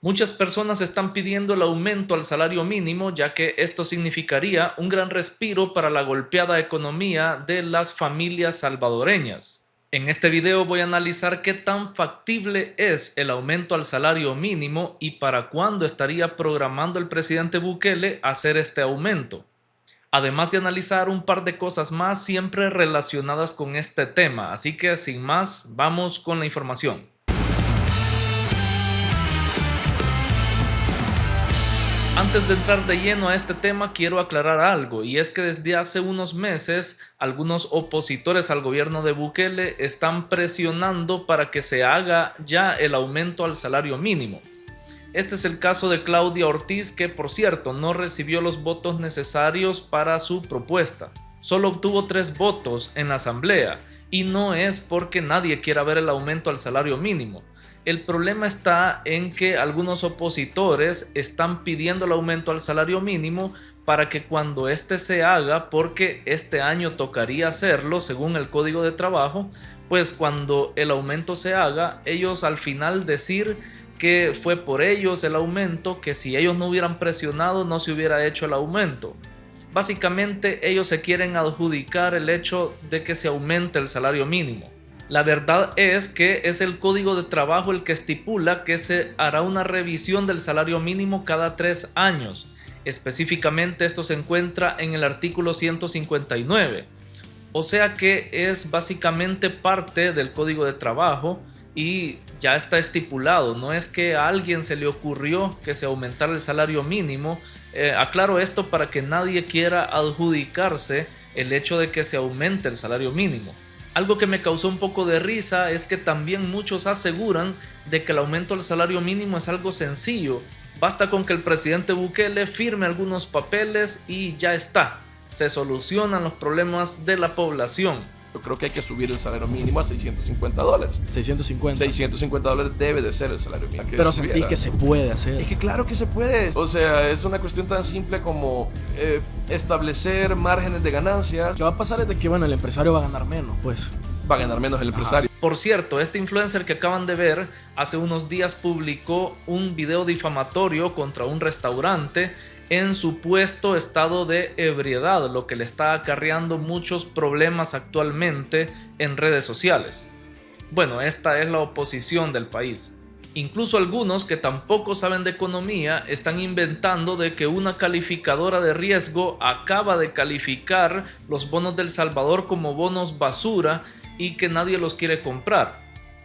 Muchas personas están pidiendo el aumento al salario mínimo, ya que esto significaría un gran respiro para la golpeada economía de las familias salvadoreñas. En este video voy a analizar qué tan factible es el aumento al salario mínimo y para cuándo estaría programando el presidente Bukele hacer este aumento. Además de analizar un par de cosas más siempre relacionadas con este tema, así que sin más, vamos con la información. Antes de entrar de lleno a este tema, quiero aclarar algo, y es que desde hace unos meses algunos opositores al gobierno de Bukele están presionando para que se haga ya el aumento al salario mínimo. Este es el caso de Claudia Ortiz, que por cierto no recibió los votos necesarios para su propuesta. Solo obtuvo 3 votos en la asamblea, y no es porque nadie quiera ver el aumento al salario mínimo. El problema está en que algunos opositores están pidiendo el aumento al salario mínimo para que cuando este se haga, porque este año tocaría hacerlo según el Código de Trabajo, pues cuando el aumento se haga, ellos al final decir que fue por ellos el aumento, que si ellos no hubieran presionado no se hubiera hecho el aumento. Básicamente ellos se quieren adjudicar el hecho de que se aumente el salario mínimo. La verdad es que es el Código de Trabajo el que estipula que se hará una revisión del salario mínimo cada 3 años. Específicamente esto se encuentra en el artículo 159. O sea que es básicamente parte del Código de Trabajo y ya está estipulado. No es que a alguien se le ocurrió que se aumentara el salario mínimo. Aclaro esto para que nadie quiera adjudicarse el hecho de que se aumente el salario mínimo. Algo que me causó un poco de risa es que también muchos aseguran de que el aumento del salario mínimo es algo sencillo. Basta con que el presidente Bukele firme algunos papeles y ya está. Se solucionan los problemas de la población. Yo creo que hay que subir el salario mínimo a $650. 650. $650 debe de ser el salario mínimo. Pero sentís que se puede hacer. Es que claro que se puede. O sea, es una cuestión tan simple como establecer márgenes de ganancia. Lo que va a pasar es de que, bueno, el empresario va a ganar menos, pues. Va a ganar menos el empresario. Por cierto, este influencer que acaban de ver hace unos días publicó un video difamatorio contra un restaurante en supuesto estado de ebriedad, lo que le está acarreando muchos problemas actualmente en redes sociales. Bueno, esta es la oposición del país. Incluso algunos que tampoco saben de economía están inventando de que una calificadora de riesgo acaba de calificar los bonos del Salvador como bonos basura y que nadie los quiere comprar.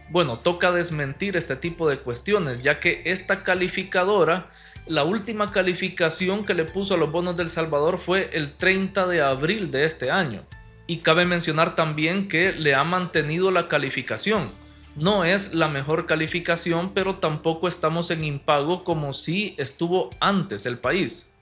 Bueno, toca desmentir este tipo de cuestiones, ya que esta calificadora, la última calificación que le puso a los bonos del Salvador fue el 30 de abril de este año. Y cabe mencionar también que le ha mantenido la calificación. No es la mejor calificación, pero tampoco estamos en impago como si estuvo antes el país.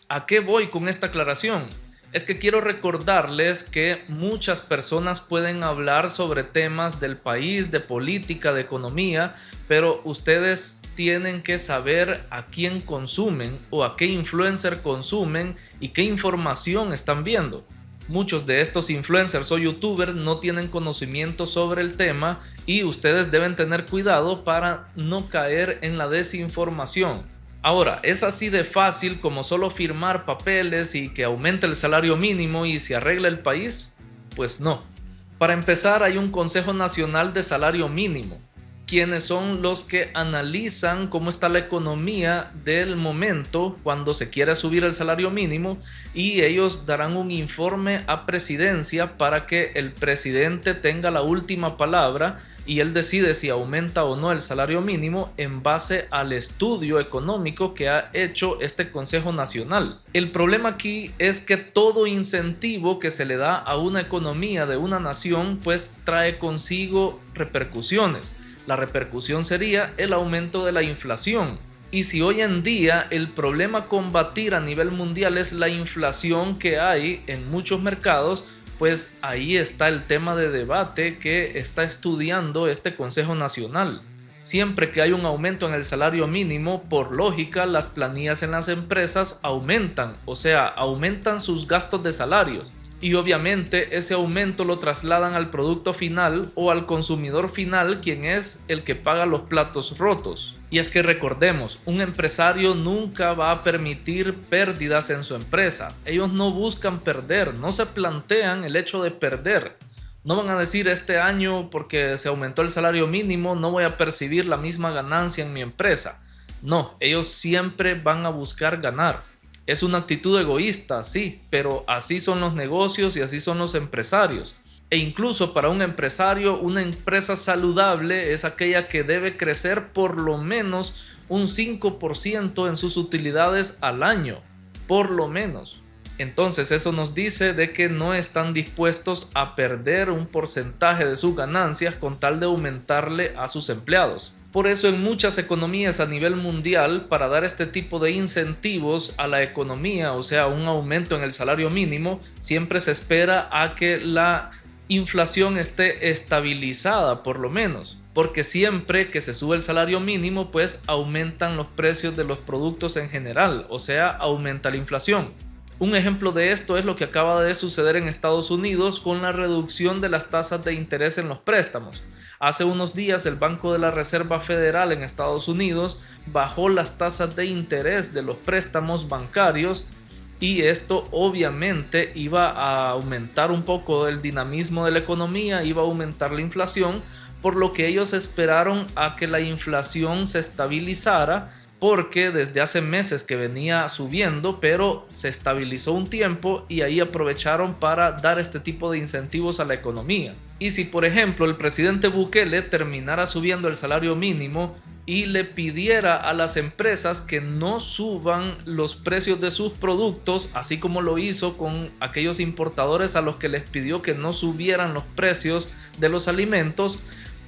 ¿A qué voy con esta aclaración? Es que quiero recordarles que muchas personas pueden hablar sobre temas del país, de política, de economía, pero ustedes tienen que saber a quién consumen o a qué influencer consumen y qué información están viendo. Muchos de estos influencers o youtubers no tienen conocimiento sobre el tema y ustedes deben tener cuidado para no caer en la desinformación. Ahora, ¿es así de fácil como solo firmar papeles y que aumente el salario mínimo y se arregle el país? Pues no. Para empezar, hay un Consejo Nacional de Salario Mínimo, quienes son los que analizan cómo está la economía del momento cuando se quiere subir el salario mínimo, y ellos darán un informe a presidencia para que el presidente tenga la última palabra y él decide si aumenta o no el salario mínimo en base al estudio económico que ha hecho este Consejo Nacional. El problema aquí es que todo incentivo que se le da a una economía de una nación pues trae consigo repercusiones. La repercusión sería el aumento de la inflación. Y si hoy en día el problema a combatir a nivel mundial es la inflación que hay en muchos mercados, pues ahí está el tema de debate que está estudiando este Consejo Nacional. Siempre que hay un aumento en el salario mínimo, por lógica, las planillas en las empresas aumentan, o sea, aumentan sus gastos de salarios. Y obviamente ese aumento lo trasladan al producto final o al consumidor final, quien es el que paga los platos rotos. Y es que recordemos, un empresario nunca va a permitir pérdidas en su empresa. Ellos no buscan perder, no se plantean el hecho de perder. No van a decir este año porque se aumentó el salario mínimo no voy a percibir la misma ganancia en mi empresa. No, ellos siempre van a buscar ganar. Es una actitud egoísta, sí, pero así son los negocios y así son los empresarios. E incluso para un empresario, una empresa saludable es aquella que debe crecer por lo menos un 5% en sus utilidades al año, por lo menos. Entonces eso nos dice de que no están dispuestos a perder un porcentaje de sus ganancias con tal de aumentarle a sus empleados. Por eso en muchas economías a nivel mundial, para dar este tipo de incentivos a la economía, o sea, un aumento en el salario mínimo, siempre se espera a que la inflación esté estabilizada por lo menos, porque siempre que se sube el salario mínimo, pues aumentan los precios de los productos en general, o sea, aumenta la inflación. Un ejemplo de esto es lo que acaba de suceder en Estados Unidos con la reducción de las tasas de interés en los préstamos. Hace unos días el Banco de la Reserva Federal en Estados Unidos bajó las tasas de interés de los préstamos bancarios y esto obviamente iba a aumentar un poco el dinamismo de la economía, iba a aumentar la inflación, por lo que ellos esperaron a que la inflación se estabilizara, porque desde hace meses que venía subiendo, pero se estabilizó un tiempo y ahí aprovecharon para dar este tipo de incentivos a la economía. Y si por ejemplo el presidente Bukele terminara subiendo el salario mínimo y le pidiera a las empresas que no suban los precios de sus productos, así como lo hizo con aquellos importadores a los que les pidió que no subieran los precios de los alimentos,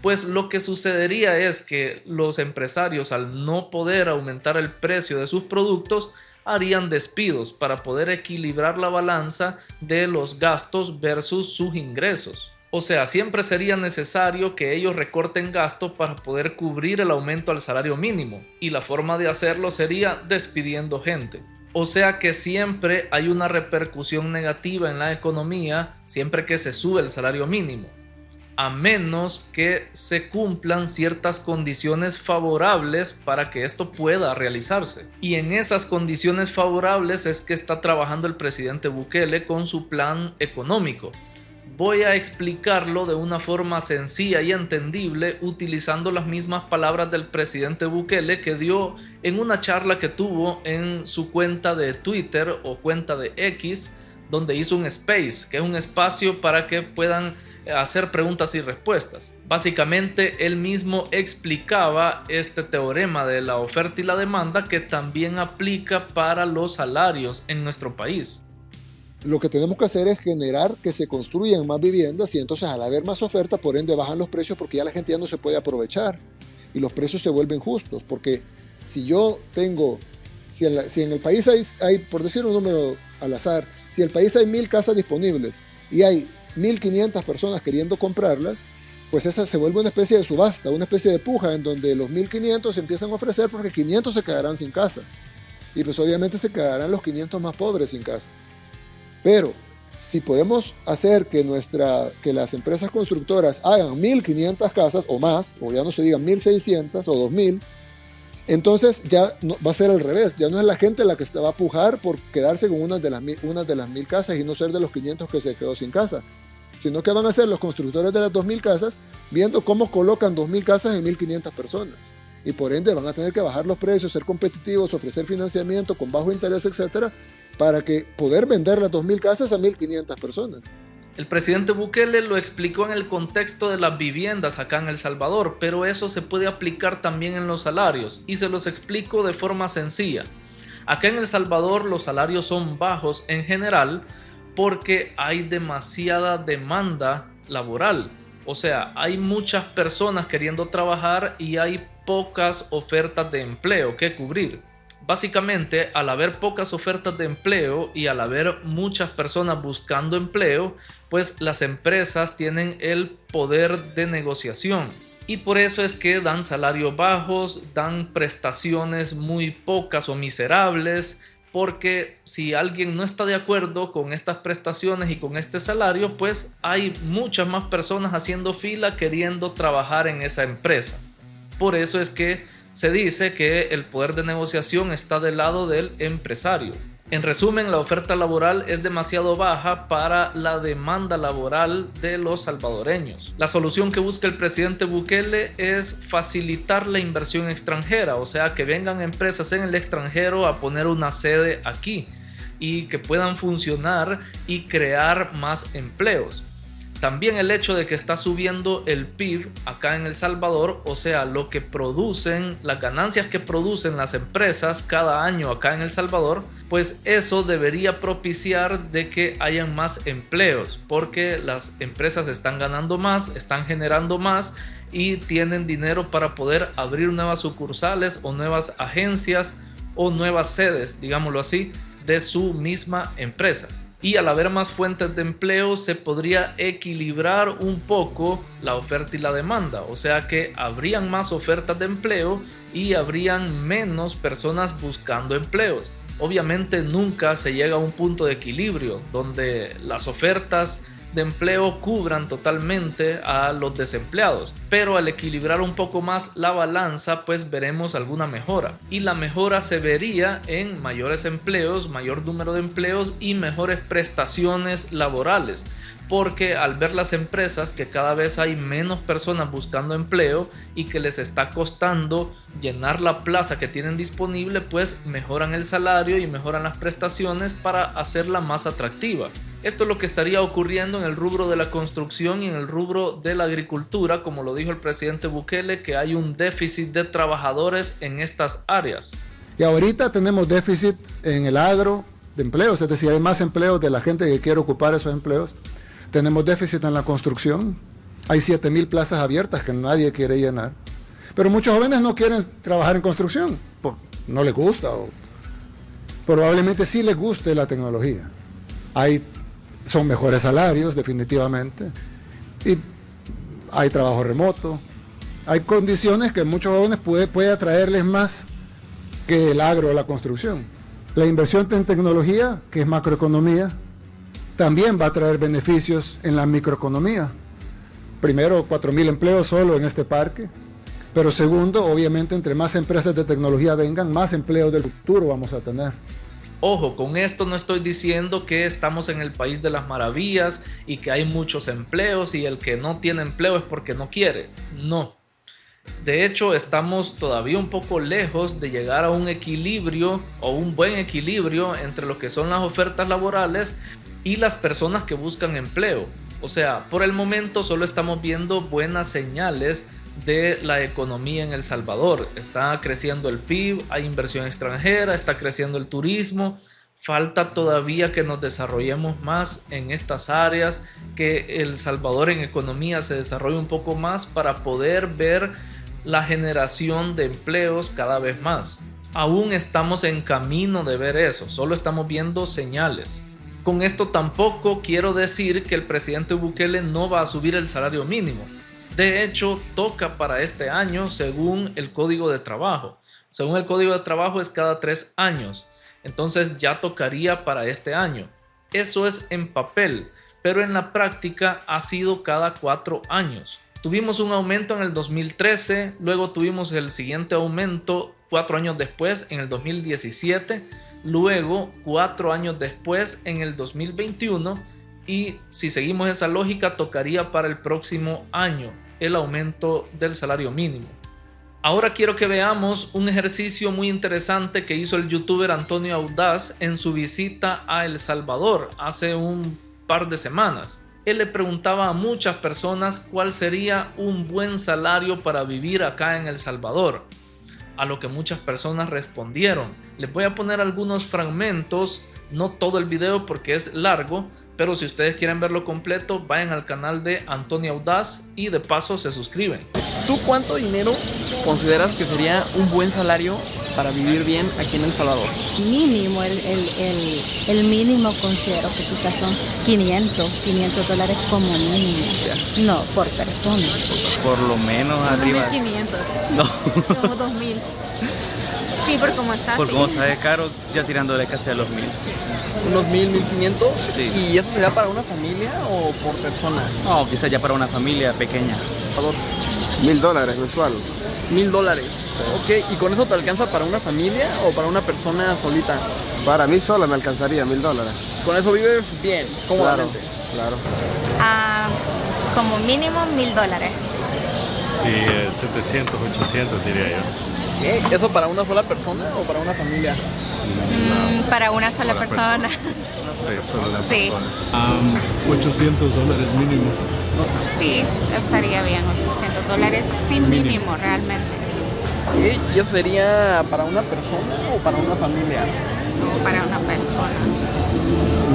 pues lo que sucedería es que los empresarios, al no poder aumentar el precio de sus productos, harían despidos para poder equilibrar la balanza de los gastos versus sus ingresos. O sea, siempre sería necesario que ellos recorten gastos para poder cubrir el aumento al salario mínimo, y la forma de hacerlo sería despidiendo gente. O sea que siempre hay una repercusión negativa en la economía siempre que se sube el salario mínimo, a menos que se cumplan ciertas condiciones favorables para que esto pueda realizarse. Y en esas condiciones favorables es que está trabajando el presidente Bukele con su plan económico. Voy a explicarlo de una forma sencilla y entendible utilizando las mismas palabras del presidente Bukele que dio en una charla que tuvo en su cuenta de Twitter o cuenta de X, donde hizo un space, que es un espacio para que puedan hacer preguntas y respuestas. Básicamente él mismo explicaba este teorema de la oferta y la demanda que también aplica para los salarios en nuestro país. Lo que tenemos que hacer es generar que se construyan más viviendas y entonces al haber más oferta, por ende bajan los precios porque ya la gente ya no se puede aprovechar y los precios se vuelven justos, porque si en el país hay, por decir un número al azar, si en el país hay 1000 casas disponibles y hay 1500 personas queriendo comprarlas, pues esa se vuelve una especie de subasta, una especie de puja en donde los 1500 se empiezan a ofrecer porque 500 se quedarán sin casa y pues obviamente se quedarán los 500 más pobres sin casa. Pero si podemos hacer que las empresas constructoras hagan 1500 casas o más, o ya no se digan 1600 o 2000, entonces ya va a ser al revés, ya no es la gente la que va a pujar por quedarse con unas de las 1000 casas y no ser de los 500 que se quedó sin casa, sino que van a ser los constructores de las 2000 casas viendo cómo colocan 2000 casas en 1500 personas. Y por ende van a tener que bajar los precios, ser competitivos, ofrecer financiamiento con bajo interés, etcétera, para que poder vender las 2000 casas a 1500 personas. El presidente Bukele lo explicó en el contexto de las viviendas acá en El Salvador, pero eso se puede aplicar también en los salarios y se los explico de forma sencilla. Acá en El Salvador los salarios son bajos en general porque hay demasiada demanda laboral. O sea, hay muchas personas queriendo trabajar y hay pocas ofertas de empleo que cubrir. Básicamente, al haber pocas ofertas de empleo y al haber muchas personas buscando empleo, pues las empresas tienen el poder de negociación. Y por eso es que dan salarios bajos, dan prestaciones muy pocas o miserables, porque si alguien no está de acuerdo con estas prestaciones y con este salario, pues hay muchas más personas haciendo fila queriendo trabajar en esa empresa. Por eso es que se dice que el poder de negociación está del lado del empresario. En resumen, la oferta laboral es demasiado baja para la demanda laboral de los salvadoreños. La solución que busca el presidente Bukele es facilitar la inversión extranjera, o sea, que vengan empresas en el extranjero a poner una sede aquí y que puedan funcionar y crear más empleos. También el hecho de que está subiendo el PIB acá en El Salvador, o sea, lo que producen, las ganancias que producen las empresas cada año acá en El Salvador, pues eso debería propiciar de que hayan más empleos, porque las empresas están ganando más, están generando más y tienen dinero para poder abrir nuevas sucursales o nuevas agencias o nuevas sedes, digámoslo así, de su misma empresa. Y al haber más fuentes de empleo se podría equilibrar un poco la oferta y la demanda, o sea que habrían más ofertas de empleo y habrían menos personas buscando empleos. Obviamente nunca se llega a un punto de equilibrio donde las ofertas de empleo cubran totalmente a los desempleados, pero al equilibrar un poco más la balanza, pues veremos alguna mejora, y la mejora se vería en mayores empleos, mayor número de empleos y mejores prestaciones laborales, porque al ver las empresas que cada vez hay menos personas buscando empleo y que les está costando llenar la plaza que tienen disponible, pues mejoran el salario y mejoran las prestaciones para hacerla más atractiva. Esto es lo que estaría ocurriendo en el rubro de la construcción y en el rubro de la agricultura, como lo dijo el presidente Bukele, que hay un déficit de trabajadores en estas áreas. Y ahorita tenemos déficit en el agro de empleos, es decir, hay más empleos de la gente que quiere ocupar esos empleos. Tenemos déficit en la construcción, hay 7,000 plazas abiertas que nadie quiere llenar. Pero muchos jóvenes no quieren trabajar en construcción, no les gusta, o probablemente sí les guste la tecnología. Son mejores salarios, definitivamente, y hay trabajo remoto. Hay condiciones que muchos jóvenes puede atraerles más que el agro o la construcción. La inversión en tecnología, que es macroeconomía, también va a traer beneficios en la microeconomía. Primero, 4,000 empleos solo en este parque, pero segundo, obviamente, entre más empresas de tecnología vengan, más empleos del futuro vamos a tener. Ojo, con esto no estoy diciendo que estamos en el país de las maravillas y que hay muchos empleos y el que no tiene empleo es porque no quiere. No. De hecho, estamos todavía un poco lejos de llegar a un equilibrio o un buen equilibrio entre lo que son las ofertas laborales y las personas que buscan empleo. O sea, por el momento solo estamos viendo buenas señales de la economía en El Salvador. Está creciendo el PIB, hay inversión extranjera, está creciendo el turismo. Falta todavía que nos desarrollemos más en estas áreas, que El Salvador en economía se desarrolle un poco más para poder ver la generación de empleos cada vez más. Aún estamos en camino de ver eso, solo estamos viendo señales. Con esto tampoco quiero decir que el presidente Bukele no va a subir el salario mínimo. De hecho, toca para este año según el Código de Trabajo. Según el Código de Trabajo es cada 3 años. Entonces ya tocaría para este año. Eso es en papel, pero en la práctica ha sido cada 4 años. Tuvimos un aumento en el 2013, luego tuvimos el siguiente aumento 4 años después, en el 2017, luego 4 años después, en el 2021, y si seguimos esa lógica, tocaría para el próximo año el aumento del salario mínimo. Ahora quiero que veamos un ejercicio muy interesante que hizo el youtuber Antonio Audaz en su visita a El Salvador hace un par de semanas. Él le preguntaba a muchas personas cuál sería un buen salario para vivir acá en El Salvador, a lo que muchas personas respondieron. Les voy a poner algunos fragmentos, no todo el video porque es largo, pero si ustedes quieren verlo completo, vayan al canal de Antonio Audaz y de paso se suscriben. ¿Tú cuánto dinero consideras que sería un buen salario para vivir bien aquí en El Salvador? Mínimo, el mínimo considero que quizás son $500 como mínimo. No, por persona. Por lo menos arriba. 1,500. No. Como 2,000. Sí, por cómo está. Por cómo está de caro, ya tirándole casi a los 1,000. ¿Unos 1,000, 1,500? Sí. ¿Y eso sería para una familia o por persona? No, quizás ya para una familia pequeña. $1,000 mensual. $1,000. Ok, ¿y con eso te alcanza para una familia o para una persona solita? Para mí sola me alcanzaría $1,000. Con eso vives bien, cómodamente. Claro. Como mínimo $1,000. Sí, 700, 800 diría yo. ¿Qué? ¿Eso para una sola persona o para una familia? Para una sola persona. Sí, solo una Sí. persona. $800 mínimo. Sí, estaría bien, $800 sin mínimo realmente. ¿Y eso sería para una persona o para una familia? Para una persona.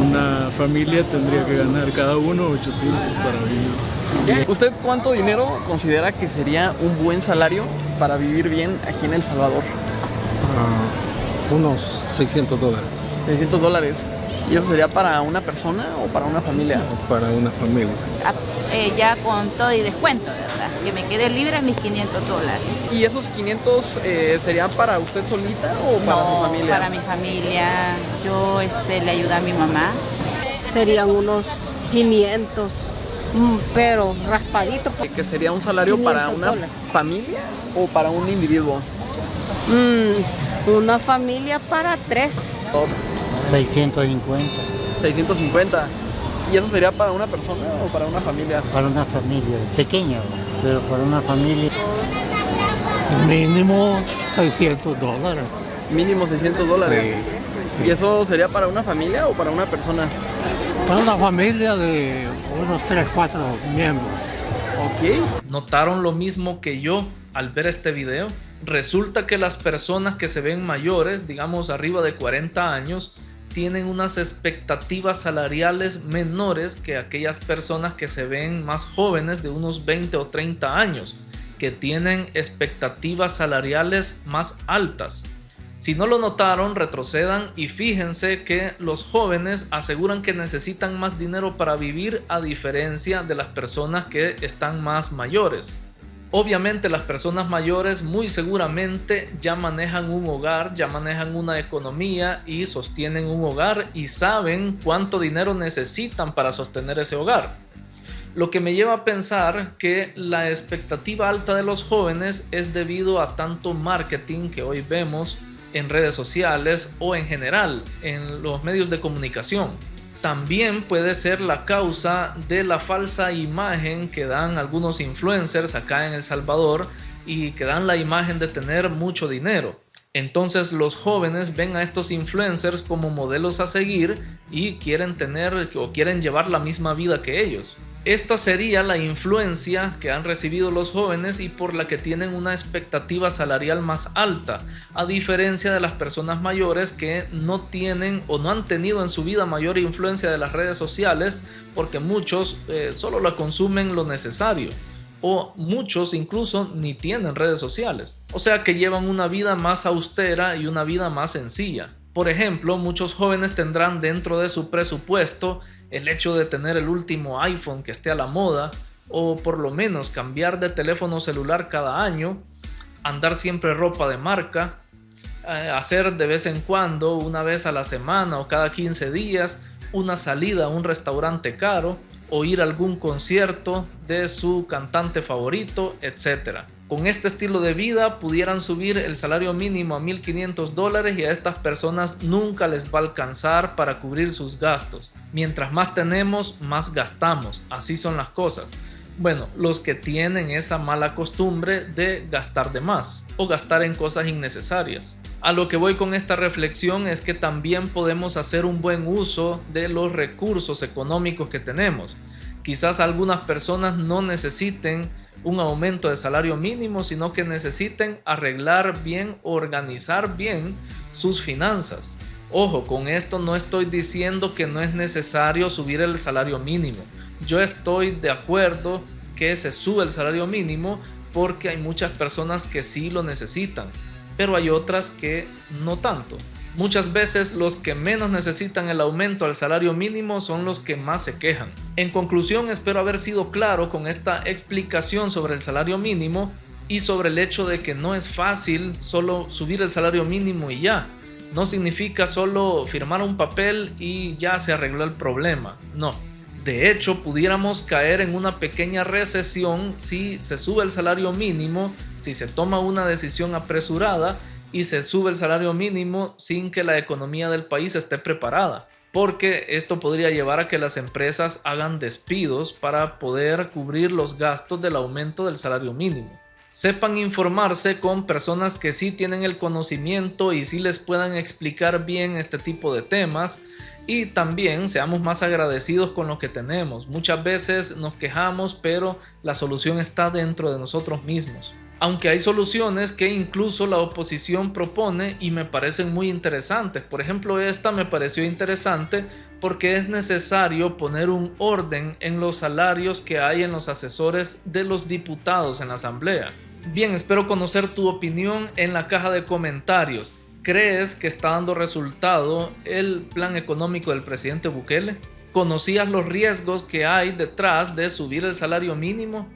Una familia tendría que ganar cada uno 800 para vivir. ¿Usted cuánto dinero considera que sería un buen salario para vivir bien aquí en El Salvador? Unos $600. $600. ¿Y eso sería para una persona o para una familia? Para una familia. Ya con todo y descuento, ¿verdad? Que me quede libre mis $500. ¿Y esos 500 serían para usted solita o para su familia? Para mi familia. Yo le ayudo a mi mamá. Serían unos 500, pero raspadito. ¿Que sería un salario para una familia o para un individuo? Una familia para 3. 650. 650. ¿Y eso sería para una persona o para una familia? Para una familia pequeña, pero para una familia. Mínimo $600. Mínimo $600. ¿Y eso sería para una familia o para una persona? Para una familia de unos 3, 4 miembros. Ok. ¿Notaron lo mismo que yo al ver este video? Resulta que las personas que se ven mayores, digamos arriba de 40 años, tienen unas expectativas salariales menores que aquellas personas que se ven más jóvenes de unos 20 o 30 años, que tienen expectativas salariales más altas. Si no lo notaron, retrocedan y fíjense que los jóvenes aseguran que necesitan más dinero para vivir a diferencia de las personas que están más mayores. Obviamente las personas mayores muy seguramente ya manejan un hogar, ya manejan una economía y sostienen un hogar y saben cuánto dinero necesitan para sostener ese hogar. Lo que me lleva a pensar que la expectativa alta de los jóvenes es debido a tanto marketing que hoy vemos en redes sociales o en general en los medios de comunicación. También puede ser la causa de la falsa imagen que dan algunos influencers acá en El Salvador y que dan la imagen de tener mucho dinero. Entonces los jóvenes ven a estos influencers como modelos a seguir y quieren tener o quieren llevar la misma vida que ellos. Esta sería la influencia que han recibido los jóvenes y por la que tienen una expectativa salarial más alta, a diferencia de las personas mayores que no tienen o no han tenido en su vida mayor influencia de las redes sociales porque muchos solo la consumen lo necesario o muchos incluso ni tienen redes sociales. O sea que llevan una vida más austera y una vida más sencilla. Por ejemplo, muchos jóvenes tendrán dentro de su presupuesto el hecho de tener el último iPhone que esté a la moda o por lo menos cambiar de teléfono celular cada año, andar siempre ropa de marca, hacer de vez en cuando, una vez a la semana o cada 15 días, una salida a un restaurante caro o ir a algún concierto de su cantante favorito, etc. Con este estilo de vida pudieran subir el salario mínimo a $1,500 y a estas personas nunca les va a alcanzar para cubrir sus gastos. Mientras más tenemos, más gastamos. Así son las cosas. Bueno, los que tienen esa mala costumbre de gastar de más o gastar en cosas innecesarias. A lo que voy con esta reflexión es que también podemos hacer un buen uso de los recursos económicos que tenemos. Quizás algunas personas no necesiten un aumento de salario mínimo, sino que necesiten arreglar bien, organizar bien sus finanzas. Ojo, con esto no estoy diciendo que no es necesario subir el salario mínimo. Yo estoy de acuerdo que se sube el salario mínimo porque hay muchas personas que sí lo necesitan, pero hay otras que no tanto. Muchas veces los que menos necesitan el aumento al salario mínimo son los que más se quejan. En conclusión, espero haber sido claro con esta explicación sobre el salario mínimo y sobre el hecho de que no es fácil solo subir el salario mínimo y ya. No significa solo firmar un papel y ya se arregló el problema. No. De hecho, pudiéramos caer en una pequeña recesión si se sube el salario mínimo, si se toma una decisión apresurada y se sube el salario mínimo sin que la economía del país esté preparada. Porque esto podría llevar a que las empresas hagan despidos para poder cubrir los gastos del aumento del salario mínimo. Sepan informarse con personas que sí tienen el conocimiento y sí les puedan explicar bien este tipo de temas, y también seamos más agradecidos con lo que tenemos. Muchas veces nos quejamos, pero la solución está dentro de nosotros mismos. Aunque hay soluciones que incluso la oposición propone y me parecen muy interesantes. Por ejemplo, esta me pareció interesante porque es necesario poner un orden en los salarios que hay en los asesores de los diputados en la asamblea. Bien, espero conocer tu opinión en la caja de comentarios. ¿Crees que está dando resultado el plan económico del presidente Bukele? ¿Conocías los riesgos que hay detrás de subir el salario mínimo?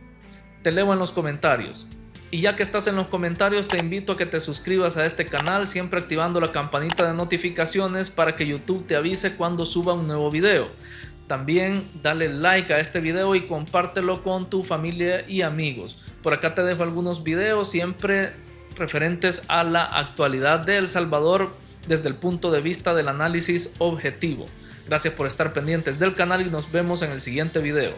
Te leo en los comentarios. Y ya que estás en los comentarios, te invito a que te suscribas a este canal, siempre activando la campanita de notificaciones para que YouTube te avise cuando suba un nuevo video. También dale like a este video y compártelo con tu familia y amigos. Por acá te dejo algunos videos siempre referentes a la actualidad de El Salvador desde el punto de vista del análisis objetivo. Gracias por estar pendientes del canal y nos vemos en el siguiente video.